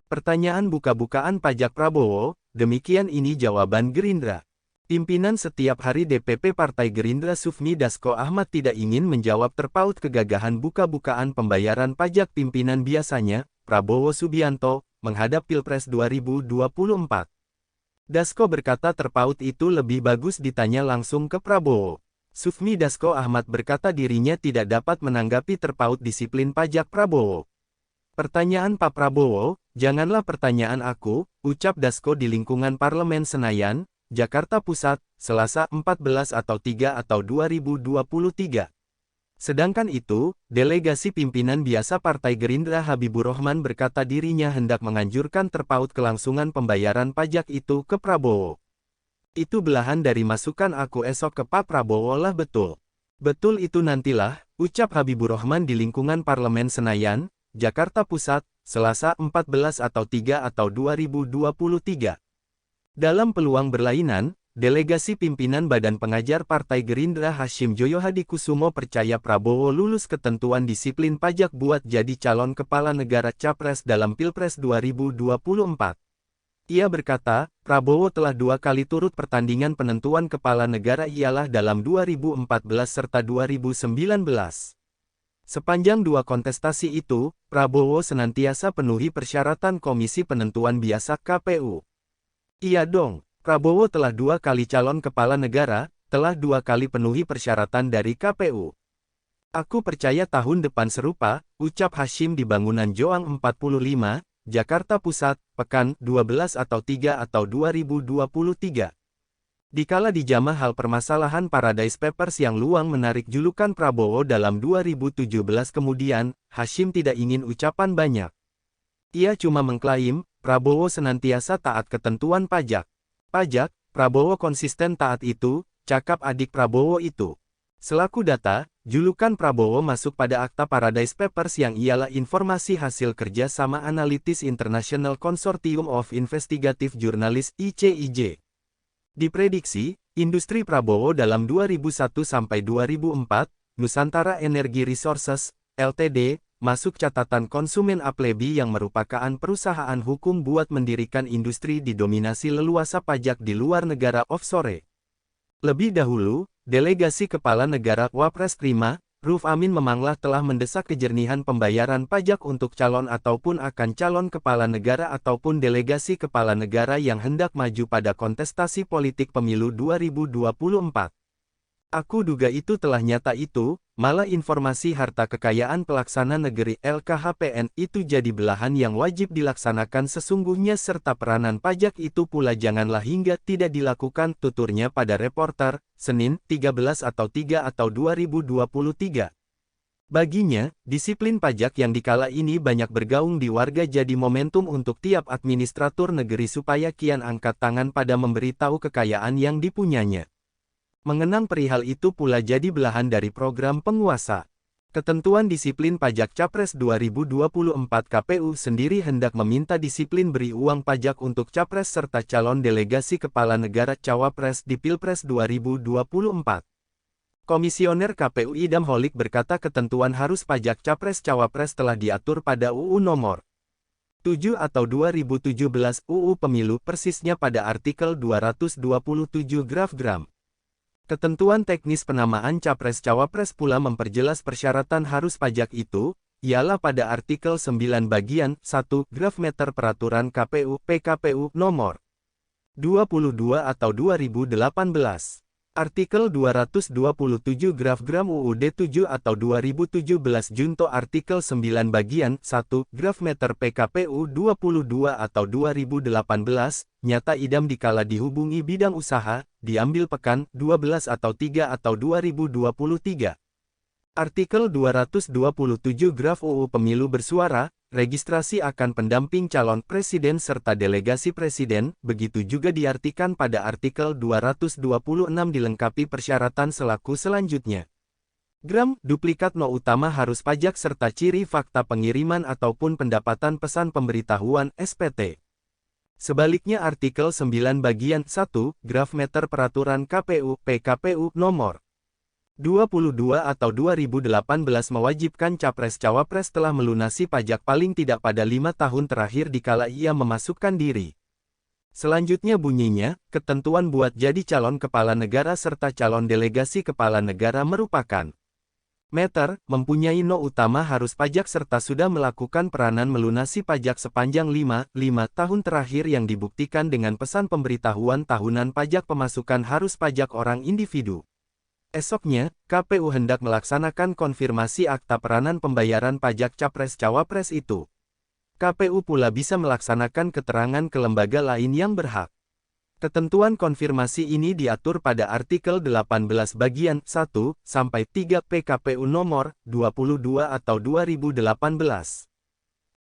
Pertanyaan buka-bukaan pajak Prabowo, demikian ini jawaban Gerindra. Pimpinan setiap hari DPP Partai Gerindra Sufmi Dasko Ahmad tidak ingin menjawab terpaut kegagahan buka-bukaan pembayaran pajak pimpinan biasanya, Prabowo Subianto, menghadap Pilpres 2024. Dasko berkata terpaut itu lebih bagus ditanya langsung ke Prabowo. Sufmi Dasko Ahmad berkata dirinya tidak dapat menanggapi terpaut disiplin pajak Prabowo. Pertanyaan Pak Prabowo, janganlah pertanyaan aku, ucap Dasko di lingkungan Parlemen Senayan, Jakarta Pusat, Selasa 14 atau 3 atau 2023. Sedangkan itu, delegasi pimpinan biasa Partai Gerindra Habibur Rahman berkata dirinya hendak menganjurkan terpaut kelangsungan pembayaran pajak itu ke Prabowo. Itu belahan dari masukan aku esok ke Pak Prabowo lah betul. Betul itu nantilah, ucap Habibur Rahman di lingkungan Parlemen Senayan, Jakarta Pusat, Selasa 14 atau 3 atau 2023. Dalam peluang berlainan, delegasi pimpinan Badan Pengajar Partai Gerindra Hashim Joyo Hadikusumo percaya Prabowo lulus ketentuan disiplin pajak buat jadi calon kepala negara Capres dalam Pilpres 2024. Ia berkata, Prabowo telah 2 kali turut pertandingan penentuan kepala negara ialah dalam 2014 serta 2019. Sepanjang 2 kontestasi itu, Prabowo senantiasa penuhi persyaratan Komisi Penentuan Biasa KPU. Iya dong, Prabowo telah 2 kali calon kepala negara, telah 2 kali penuhi persyaratan dari KPU. Aku percaya tahun depan serupa, ucap Hashim di bangunan Joang 45, Jakarta Pusat, Pekan 12 atau 3 atau 2023. Dikala dijamah hal permasalahan Paradise Papers yang luang menarik julukan Prabowo dalam 2017 kemudian, Hashim tidak ingin ucapan banyak. Ia cuma mengklaim, Prabowo senantiasa taat ketentuan pajak. Pajak, Prabowo konsisten taat itu, cakap adik Prabowo itu. Selaku data, julukan Prabowo masuk pada akta Paradise Papers yang ialah informasi hasil kerja sama analitis International Consortium of Investigative Journalists (ICIJ). Diprediksi, industri Prabowo dalam 2001 sampai 2004, Nusantara Energy Resources, Ltd., masuk catatan konsumen Aplebi yang merupakan perusahaan hukum buat mendirikan industri didominasi leluasa pajak di luar negara offshore. Lebih dahulu, delegasi Kepala Negara Wapres Prima, Ruf Amin Memanglah telah mendesak kejernihan pembayaran pajak untuk calon ataupun akan calon kepala negara ataupun delegasi kepala negara yang hendak maju pada kontestasi politik pemilu 2024. Aku duga itu telah nyata itu, malah informasi harta kekayaan pelaksana negeri LKHPN itu jadi belahan yang wajib dilaksanakan sesungguhnya serta peranan pajak itu pula janganlah hingga tidak dilakukan tuturnya pada Reporter, Senin, 13 atau 3 atau 2023. Baginya, disiplin pajak yang dikala ini banyak bergaung di warga jadi momentum untuk tiap administratur negeri supaya kian angkat tangan pada memberitahu kekayaan yang dipunyanya. Mengenang perihal itu pula jadi belahan dari program penguasa. Ketentuan disiplin pajak Capres 2024 KPU sendiri hendak meminta disiplin beri uang pajak untuk Capres serta calon delegasi kepala negara Cawapres di Pilpres 2024. Komisioner KPU Idam Holik berkata ketentuan harus pajak Capres Cawapres telah diatur pada UU Nomor 7 atau 2017 UU Pemilu persisnya pada artikel 227 Graf-Gram. Ketentuan teknis penamaan Capres-Cawapres pula memperjelas persyaratan harus pajak itu, ialah pada artikel 9 bagian 1 Graf Meter Peraturan KPU PKPU Nomor 22 atau 2018. Artikel 227 Graf-Gram UUD 7 atau 2017 Junto Artikel 9 bagian 1 Graf Meter PKPU 22 atau 2018, nyata idam dikala dihubungi bidang usaha, diambil pekan 12 atau 3 atau 2023. Artikel 227 Graf UU Pemilu bersuara, registrasi akan pendamping calon presiden serta delegasi presiden, begitu juga diartikan pada artikel 226 dilengkapi persyaratan selaku selanjutnya. Gram, duplikat no utama harus pajak serta ciri fakta pengiriman ataupun pendapatan pesan pemberitahuan SPT. Sebaliknya artikel 9 bagian 1, Graf Meter Peraturan KPU PKPU Nomor 22 atau 2018 mewajibkan capres-cawapres telah melunasi pajak paling tidak pada 5 tahun terakhir dikala ia memasukkan diri. Selanjutnya bunyinya, ketentuan buat jadi calon kepala negara serta calon delegasi kepala negara merupakan mempunyai no utama harus pajak serta sudah melakukan peranan melunasi pajak sepanjang 5 tahun terakhir yang dibuktikan dengan pesan pemberitahuan tahunan pajak pemasukan harus pajak orang individu. Esoknya, KPU hendak melaksanakan konfirmasi akta peranan pembayaran pajak capres-cawapres itu. KPU pula bisa melaksanakan keterangan ke lembaga lain yang berhak. Ketentuan konfirmasi ini diatur pada artikel 18 bagian 1 sampai 3 PKPU nomor 22 atau 2018.